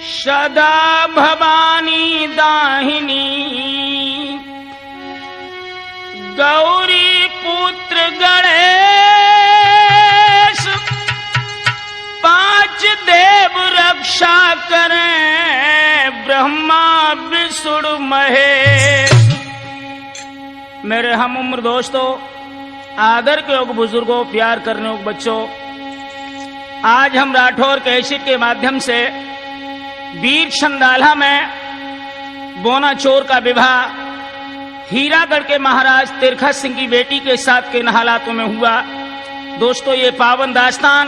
सदा भवानी दाहिनी गौरी पुत्र गणेश, पांच देव रक्षा करें ब्रह्मा विष्णु महेश। मेरे हम उम्र दोस्तों, आदर के योग बुजुर्गों, प्यार करने योग बच्चों, आज हम राठौर कैसेट के माध्यम से वीर छंदाला में बोनाचोर का विवाह हीरागढ़ के महाराज तिरखा सिंह की बेटी के साथ किन हालातों में हुआ। दोस्तों, ये पावन दास्तान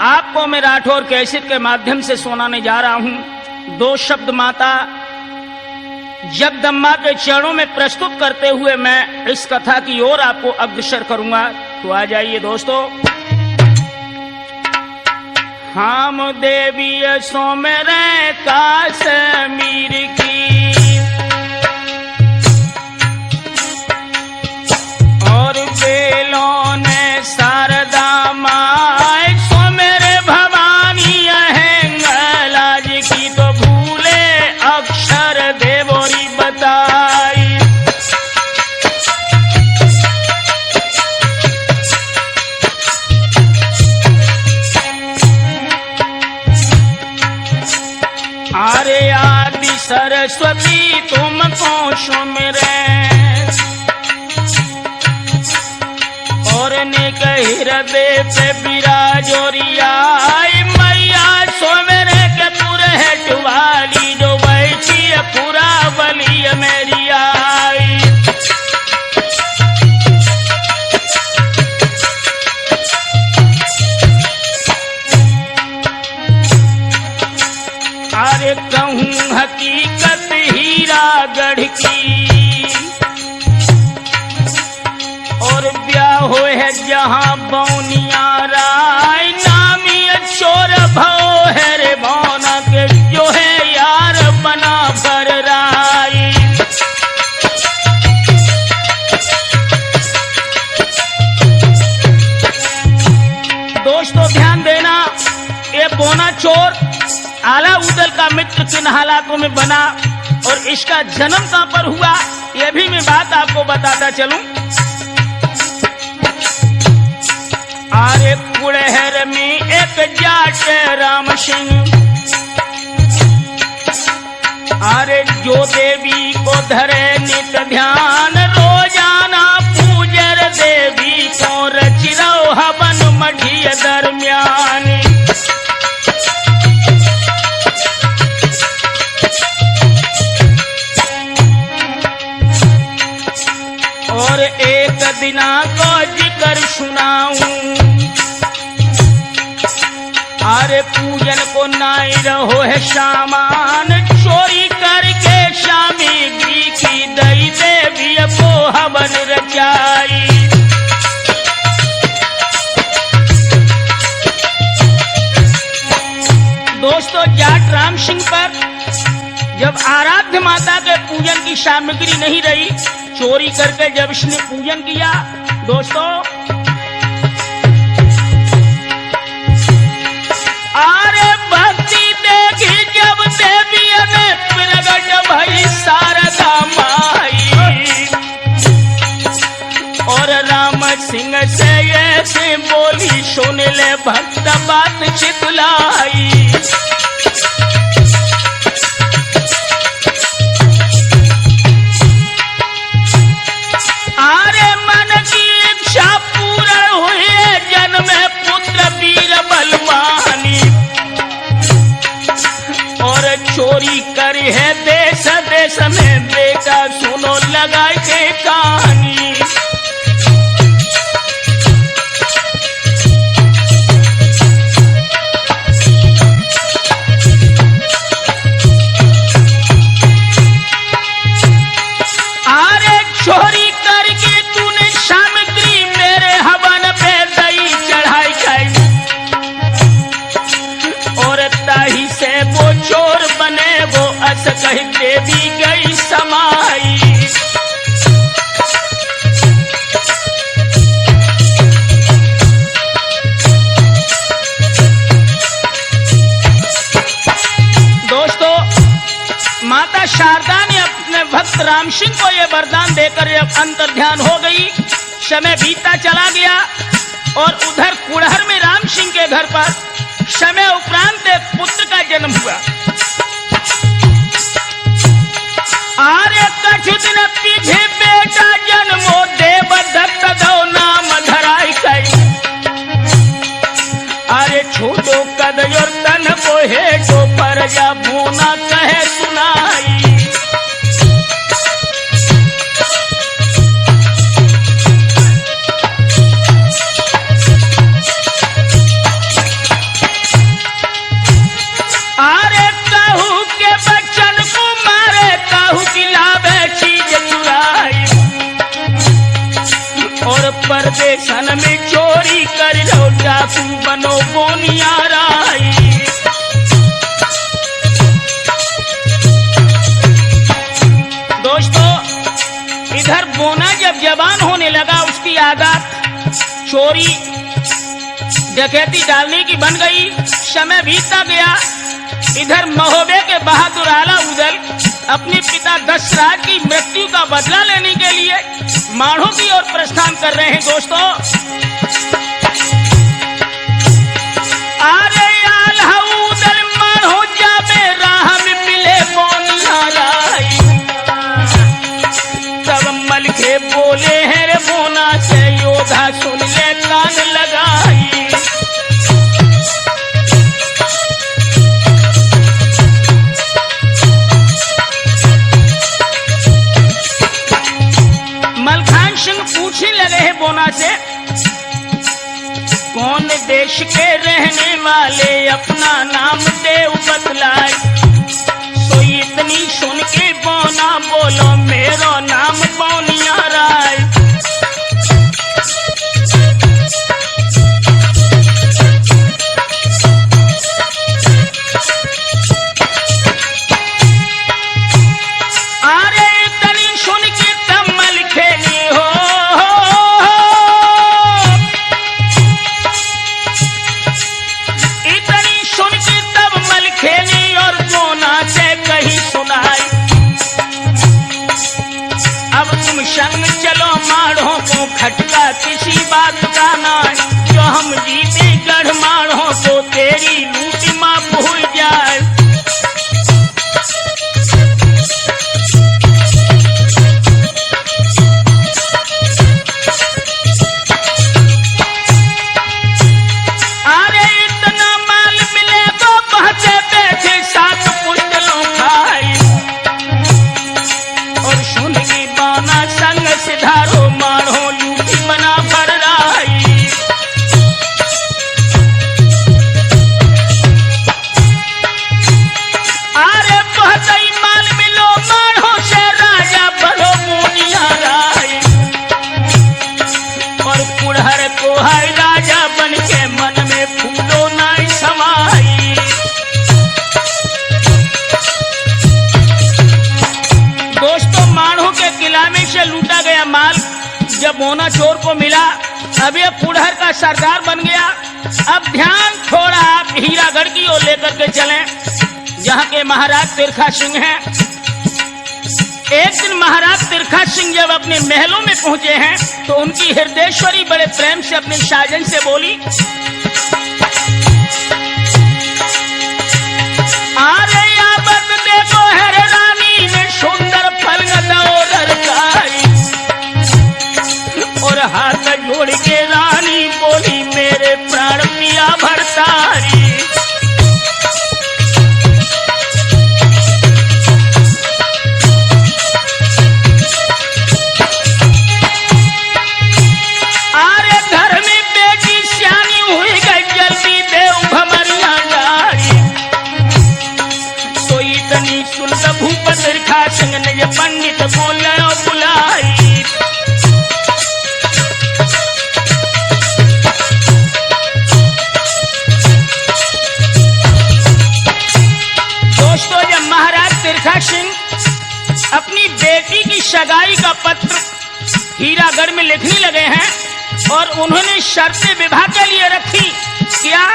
आपको मैं राठौर कैसेट के माध्यम से सुनाने जा रहा हूं। दो शब्द माता जगदम्बा के चरणों में प्रस्तुत करते हुए मैं इस कथा की ओर आपको अग्रसर करूंगा। तो आ जाइए दोस्तों। हम देवी सोमरे काश्मीर की और बेलों ने शारदा माय, सोमरे भवानी अहंगलाज की तो भूले अक्षर देवोरी बताई। अरे आदि सरस्वती तुमको सुमिरे और निक हृदय पे विराजोरियाई, मैया सोमरे के पुरहेट वाली जो बैठी पूरा बली मेरी आई। अरे कहूँ हकीकत हीरागढ़ की और ब्याह हो है जहाँ बौनिया राय, नामी चोर भव है रे बौना के जो है यार बना पर राय। दोस्तों ध्यान देना, ये बोनाचोर आला उदल का मित्र किन हालातों में बना और इसका जन्म कहां पर हुआ, यह भी मैं बात आपको बताता चलूं। आरे कुड़हर में एक जाट राम सिंह, आरे जो देवी को धरे नित ध्यान, रोजाना पूजर देवी को रचिरो हवन मढ़िय दरमियान। और एक दिना को जिक्र सुनाऊं, अरे पूजन को नाई रहो है सामान, चोरी करके सामग्री की दई देवी को हवन रचाई। दोस्तों, जाट राम सिंह पर जब आराध्य माता के पूजन की सामग्री नहीं रही, चोरी करके जब इसने पूजन किया, दोस्तों आरे भक्ति देखी जब देवी ने प्रगट भई शारदा माई, और राम सिंह से ऐसे बोली सुन ले भक्त बात चितलाई। आरे मन की इच्छा पूर्ण हुई, जन्म पुत्र वीर बलवानी, और चोरी करी है देश देश में बेटा, सुनो लगा के कहानी। आरे चोरी करके तूने सामग्री मेरे हवन पे दई चढ़ाई गई, और ताही से वो चोर बने वो अस कही देवी गई समाई। भक्त राम सिंह को यह वरदान देकर जब अंतर ध्यान हो गई, समय बीतता चला गया और उधर कुड़हर में राम सिंह के घर पर समय उपरांत एक पुत्र का जन्म हुआ। आर्य कछु दिन पीछे बेटा जन्मो देव दत्त दो नाम धराई कई। अरे छोटो कद और तन को है जो परजा बोना कहे सुनाई। अरे कहू के बच्चन को मारे, कहू की लावे चीज चुराई और परदेशन में चोरी कर लो डाकू बनो बोनिया राई। दोस्तों, इधर बोना जब जवान होने लगा, उसकी आदत चोरी डकैती डालने की बन गई। समय बीतता गया, इधर महोबे के बहादुर आला उदल अपने पिता दशरथ की मृत्यु का बदला लेने के लिए माढ़ों की ओर प्रस्थान कर रहे हैं। दोस्तों, अरे आला उदल माढ़ो जाबे राह में मिले बोनिया राई। तब मल के बोले हैं रे बोना से योधा सुन ले कान लगाई। मलखान सिंह पूछने लगे हैं बोना से, कौन देश के रहने वाले अपना नाम देव बतलाए। तो इतनी सुन के बोना बोलो मेरो नाम बोनिया राय। अरे इतनी सुन के तब मल खेली हो, इतनी सुन के तब मल खेली और बोना से कही सुनाई। अब तुम संग चलो माढ़ों को खटका किसी बात का ना, जो हम जीते गढ़ माढ़ों को तेरी लूट माफ हो जाए। अरे इतना माल मिले तो पहुंचे बैठे सात पुस्तलों खाई और सुन की बाना संग सिधारो माढ़ो लूटी बना भर राई। अरे बहुत ही माल मिलो माढ़ो से राजा बनो बोनिया राई और कुड़हर को है राजा बन के मन में फूलो नाई समाई। दोस्तों, माढ़ों के किला में से लूटा गया माल जब बोना चोर को मिला, अब ये कुड़हर का सरदार बन गया। अब ध्यान थोड़ा आप हीरागढ़ की ओर लेकर के चलें, जहाँ के महाराज तिरखा सिंह हैं। एक दिन महाराज तिरखा सिंह जब अपने महलों में पहुंचे हैं तो उनकी हृदयेश्वरी बड़े प्रेम से अपने साजन से बोली, अरे याबत देखो है रानी ने सुंदर फल और हाथ जोड़ के रानी बोली, मेरे प्राण पिया भरतारी। भूपत तिरखा सिंह ने पंडित बोला बुलाई। दोस्तों, जब महाराज तिरखा सिंह अपनी बेटी की सगाई का पत्र हीरागढ़ में लिखने लगे हैं और उन्होंने शर्तें विवाह के लिए रखी। क्या?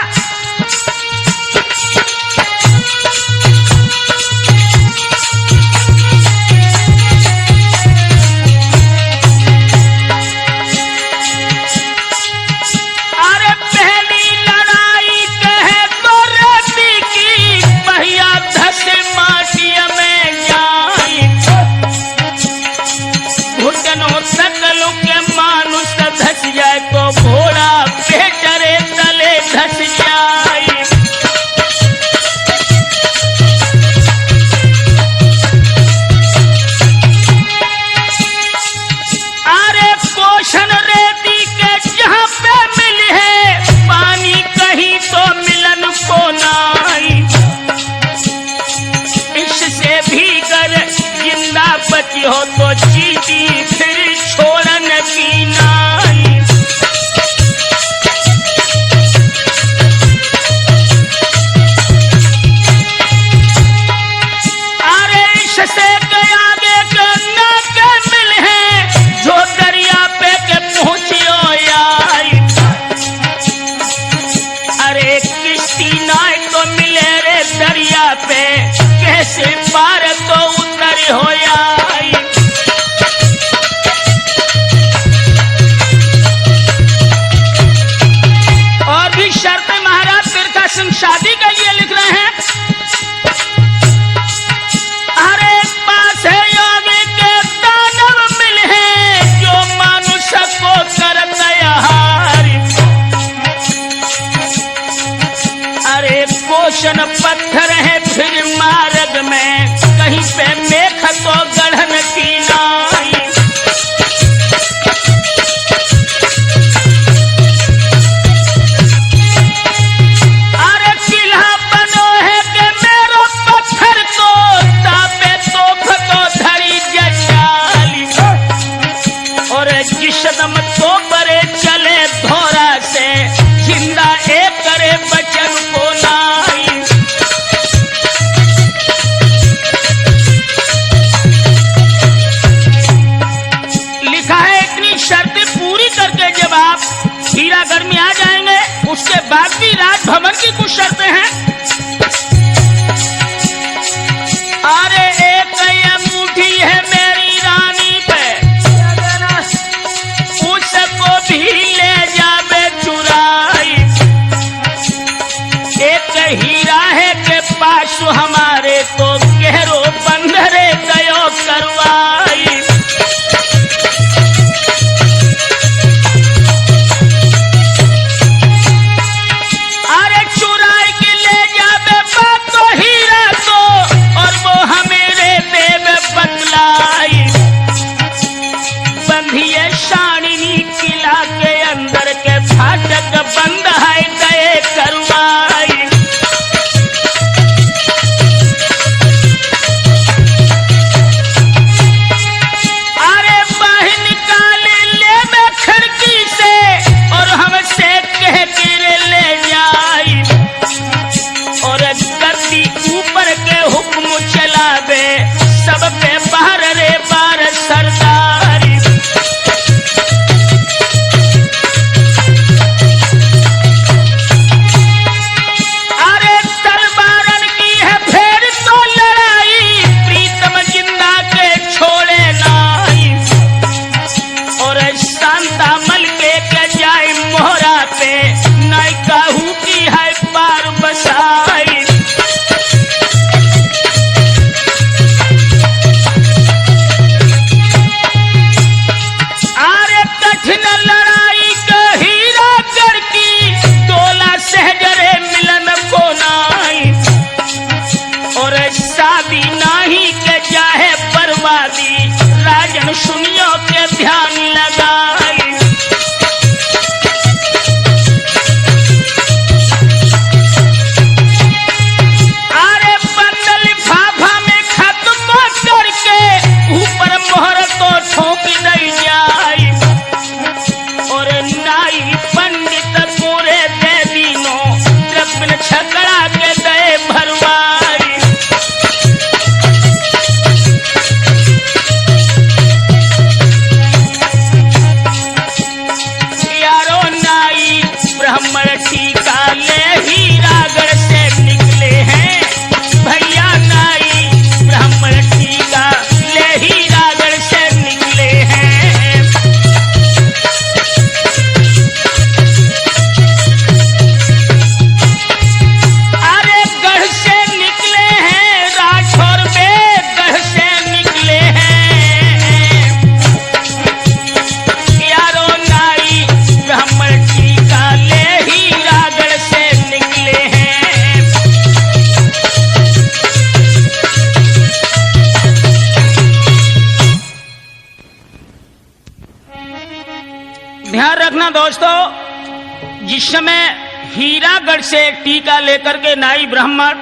रोशन पत्थर है फिर मार्ग में, कहीं पे मेख तो गढ़न की नाई। अरे किला बनो है के मेरो पत्थर को तापे तोप तो धरी जचाली, और जिसदम तो बरे चले धोरा से, जिंदा एक करे बचन को नाई। लिखा है इतनी शर्तें पूरी करके जब आप हीरागढ़ में आ जाएंगे, उसके बाद भी राजभवन की कुछ शर्तें हैं। अरे एक अंगूठी है मेरी रानी पे, उसको भी ले जावे चुराई। एक हीरा है के पास हमारे, तो गहरो बंधरे गयो करवाई। अरे चुराई के ले जावे बात तो हीरा को, और वो हमेरे देव बतलाई। बंधिए शानिनी किला के अंदर के फाटक बंद है गए करवाई। अरे बाहर निकाले ले मैं खिड़की से, और हमसे कह गिर ले जाई। और गद्दी ऊपर के हुक्म चलावे, सब पे बाहर रे बार सरदारी। अरे तलवारन की है फेर तो लड़ाई, प्रीतम जिंदा के छोड़े नाई। और शांता मल के जाए मोहरा पे, नाई काहू की है पार बसाई। अरे कठिन लड़ाई का हीरागढ़ की, तोला सहजरे मिलन को नाई। और शादी नाही के चाहे बर्बादी, राजन सुनियो के ध्यान लगाई। अरे बंदल फाफा में खत्म करके, ऊपर मोहर तो ठोक दई जाई। और नाई पंडित पूरे दे दीनो, कृपन छकड़ा के दे भरवाई। यारो नाई ब्राह्मण टीका ले हीरागढ़ से निकले हैं। भैया नाई ब्राह्मण टीका ले हीरागढ़ से निकले हैं। अरे गढ़ से निकले हैं, राठौर पे गढ़ से निकले हैं। यारो नाई ब्राह्मण टीका ले हीरागढ़ से निकले हैं। ध्यान रखना दोस्तों, जिस समय हीरागढ़ से टीका लेकर के नाई ब्राह्मण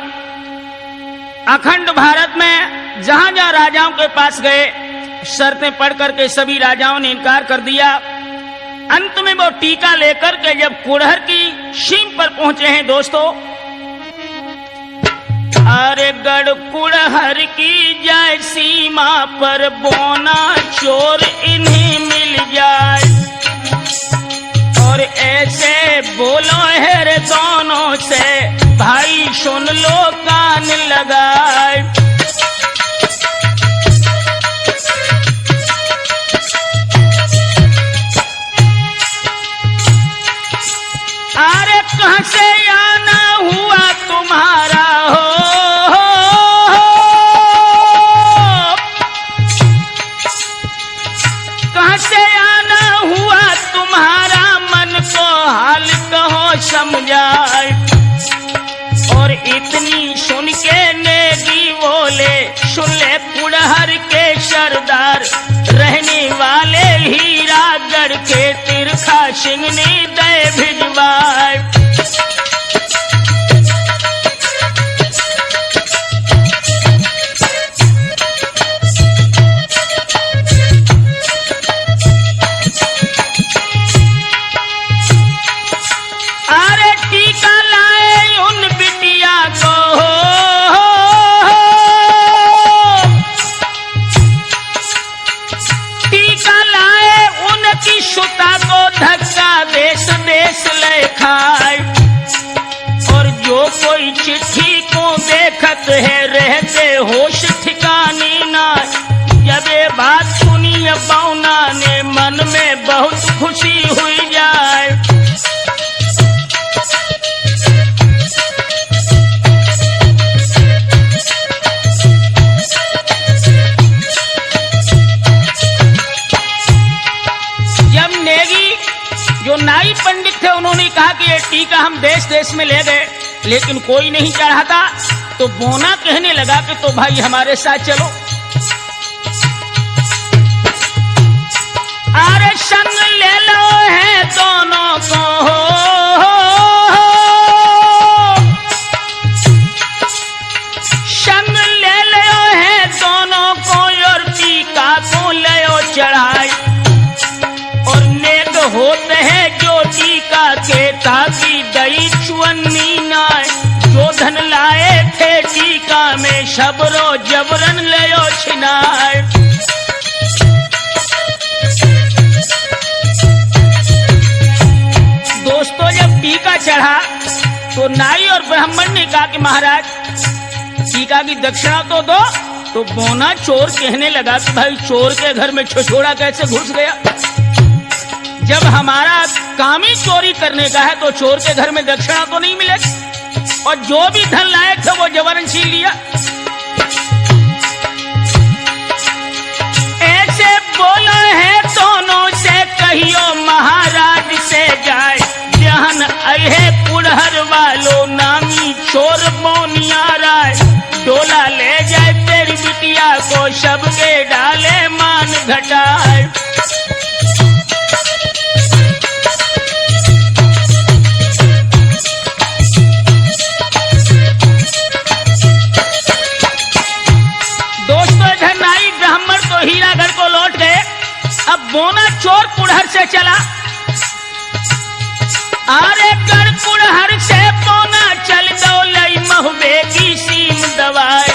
अखंड भारत में जहां जहां राजाओं के पास गए, शर्तें पढ़ करके सभी राजाओं ने इनकार कर दिया। अंत में वो टीका लेकर के जब कुड़हर की सीम पर पहुंचे हैं दोस्तों, अरे गढ़ कुड़हर की जाए सीमा पर, बोना चोर इन्हीं मिल जाए। और ऐसे बोलो है रे दोनों से, भाई सुन लो कान लगाए। अरे कहां से आना हुआ तुम्हारा हो, कहां से आना हुआ तुम्हारा, मन को हाल कहो समझाए। और इतनी सुन के नेगी बोले, सुन ले पुड़हर के सरदार, रहने वाले हीरागढ़ के तिरखा सिंह ने दे भिजवाए। और जो कोई चिट्ठी को देखत है रहते होश ठिकानी ना। जब ये बात सुनी बौना ने मन में बहुत खुशी हुई जाए। जब नेगी जो नाई पंडित थे उन्होंने कहा कि ये टीका हम देश देश में ले गए लेकिन कोई नहीं चढ़ाता, तो बोना कहने लगा कि तो भाई हमारे साथ चलो। अरे संग ले लो है दोनों को, संग ले लो है दोनों को और टीका को ले चढ़ाई। और नेक होते हैं जो टीका के ताकि दई चुन्नी नाय, जो धन लाए थे टीका में शबरो जबरन ले छिनाए। दोस्तों जब टीका चढ़ा तो नाई और ब्राह्मण ने कहा कि महाराज टीका की दक्षिणा तो दो। तो बोना चोर कहने लगा कि भाई चोर के घर में छिछोड़ा कैसे घुस गया? जब हमारा काम ही चोरी करने का है तो चोर के घर में दक्षिणा तो नहीं मिलेगी। और जो भी धन लायक था वो जबरन छीन लिया। ऐसे बोलो है दोनों से कहियो महाराज से जाए, जहन अहे पुड़हर वालो नामी चोर बोनिया राय। डोला ले जाए तेरी बिटिया को सबके डाले मान घटाए। हीरागढ़ को लौट गए। अब बोना चोर पुड़हर से चला। अरे गढ़ पुड़हर से बोना चल दो लई महुबे की सीम दवाए।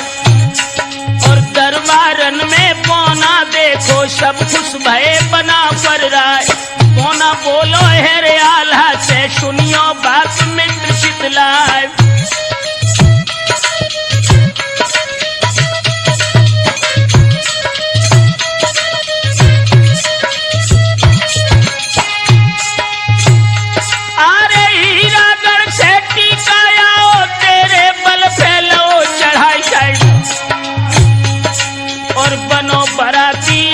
और दरबारन में बोना देखो सब खुश भय बना पर राय। बोना बोलो है रे आल्हा से सुनियो बात मित्र चितलाए।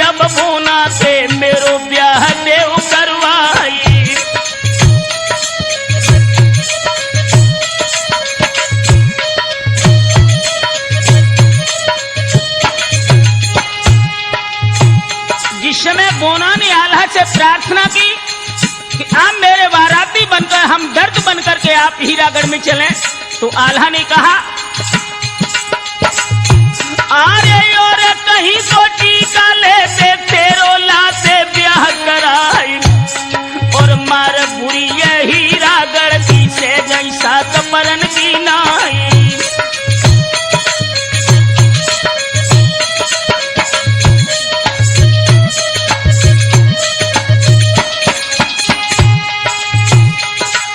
अब बोना से मेरो ब्याह देव करवाई। जिस समय बोना ने आल्हा से प्रार्थना की कि आप मेरे बाराती बनकर हम दर्द बनकर के आप हीरागढ़ में चलें, तो आल्हा ने कहा अरे और कहीं तो टीका लेते तेरो लाते ब्याह कराई। और मार बुरी हीरागढ़ की से जैसा कपरन की नाई।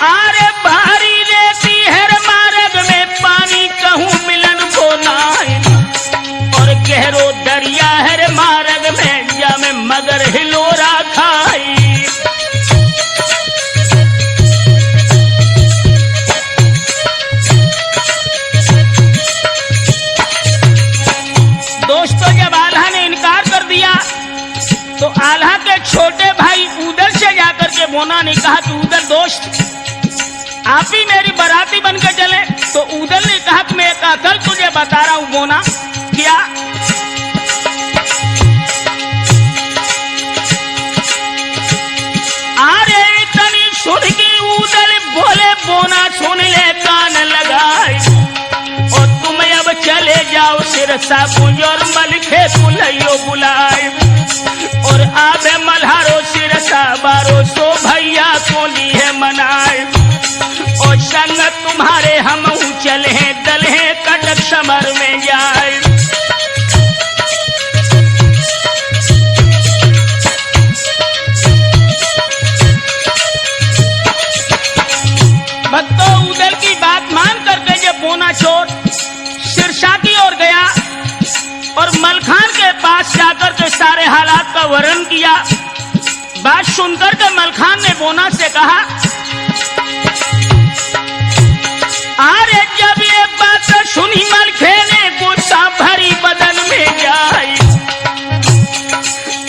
अरे भारी रेती हर मार्ग में पानी कहूँ मिलन को नाई। गहरो दरिया हर मार्ग में जा में मगर हिलोरा खाई। दोस्तों जब आल्हा ने इनकार कर दिया तो आल्हा के छोटे भाई उदल से जाकर के बोना ने कहा कि उदल दोस्त आप ही मेरी बाराती बनकर चले। तो उदल ने कहा कि मैं एक अकल तुझे बता रहा हूं बोना। क्या? अरे इतनी सुन की उदल बोले बोना सुन ले कान लगाए और तुम अब चले जाओ सिरसा कुंज और मलखे कुलैयो बुलाए और आबे मल्हारो सिरसा बारो सो भैया को लिए मनाए और संग तुम्हारे हम चले दलहे कटक समर में जाए। भक्तों उदल की बात मान करके जब बोना चोर सिरसा की ओर गया और मलखान के पास जाकर के सारे हालात का वर्णन किया। बात सुनकर के मलखान ने बोना से कहा, अरे जब ये बात सुनी मलखे ने गुस्सा भरी बदन में जाई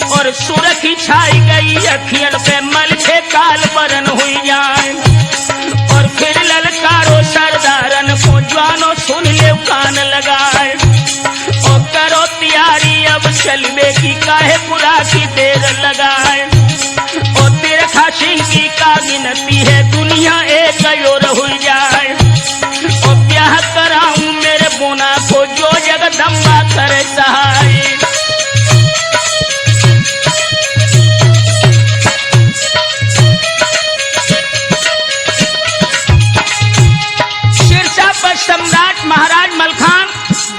और सुरखी छाई गई अखियन पे मलखे काल बरन हुई जाए और फिर ललकारो सरदारन को जवानो सुन ले कान लगाए और करो तैयारी अब चलबे की काहे पूरा की देर लगाए और तिरखा सिंह की का गिनती है दुनिया एक और हुई जाए और ब्याह कराऊं मेरे बोना को जो जगदम्बा करे सहाय। सिरसा पर सम्राट महाराज मलखान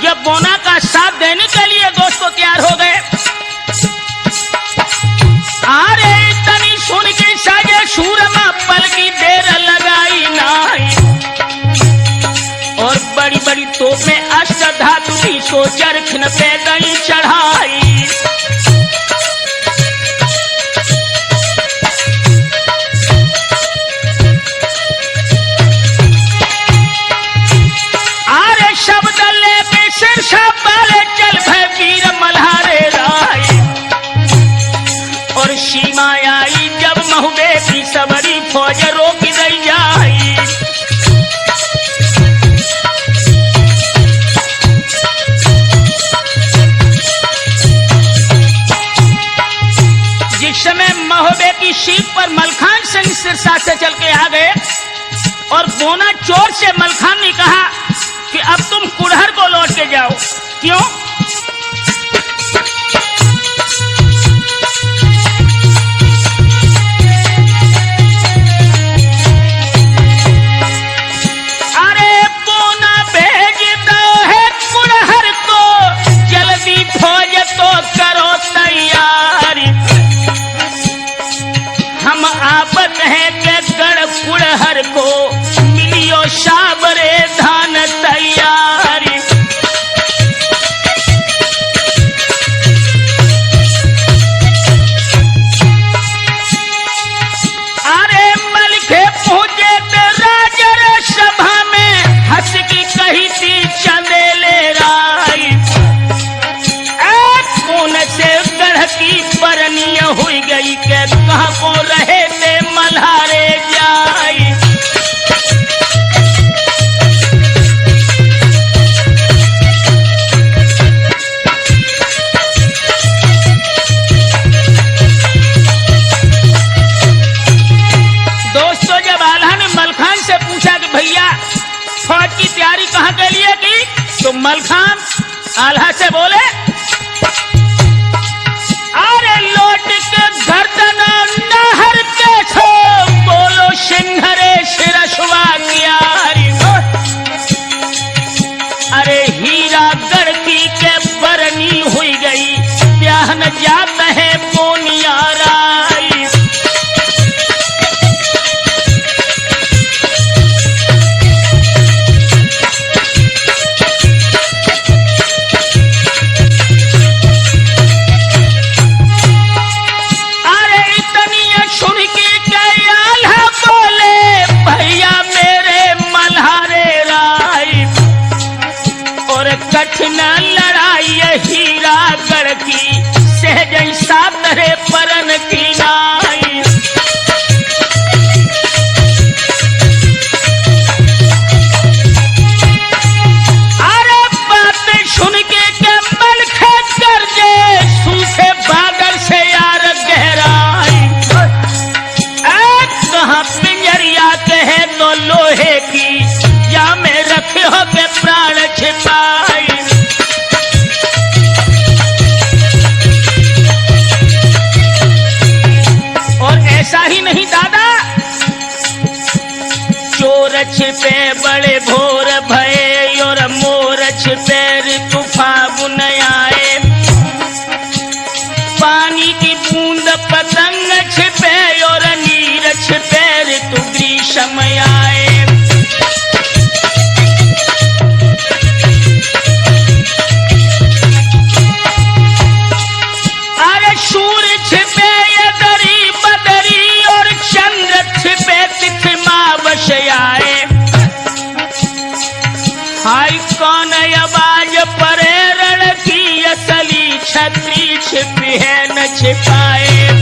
जब बोना का साथ देने के लिए दोस्तों तैयार हो गए। अरे तनी सुन के साजे सूरमा पल की देर लगाई नाई और बड़ी बड़ी तोपें अष्ट धातु की सो चरखन पे गई चढ़ाई। अरे शब्द लेके सिरसा वाले चल भय वीर मल्हारे राय और सीमा आई जब महुबे की सबरी फौज रोक गई जाई। जिस समय महुबे की सीट पर मलखान सिंह सिरसा से चल के आ गए और बोना चोर से मलखान ने कहा कि अब तुम कुड़हर को लौट के जाओ। क्यों? अरे बोना भेज दो है कुड़हर को जल्दी फौज तो करो तैयारी हम आप कहें के गढ़ कुड़हर को मिलियो साबरे धान तैयारी। अरे मलखे पहुंचे तो राजर सभा में हंस की कही थी चंदेले राई कौन से गढ़ की परनीय हुई गई के कहाँ को रहे थे मल्हारे जाई। दोस्तों जब आल्हा ने मलखान से पूछा कि भैया फौज की तैयारी कहाँ के लिए की तो मलखान आल्हा से बोले, अरे लौट के गर्दन नहर के छो बोलो सिंहरे सिरसवा कियारी। अरे हीरा गढ़की के बरनी हुई गई ब्याह न जात है मोनिया राई। कठिन लड़ाई हीरा गढ़ की सहज सातरे परन की नाई। छिपे बड़े भोर भये और मोर छिपे ऋतु फागुन आए। पानी की बूंद पतंग छिपे और नीर छिपे ऋतु ग्रीष्म आए। अरे सूर्य छिपे यदरी बदरी और चंद्र छिपे तिथि मावश आए। हाय कौन आवाज परे रण की असली छत्री छिपी है न छिपाए।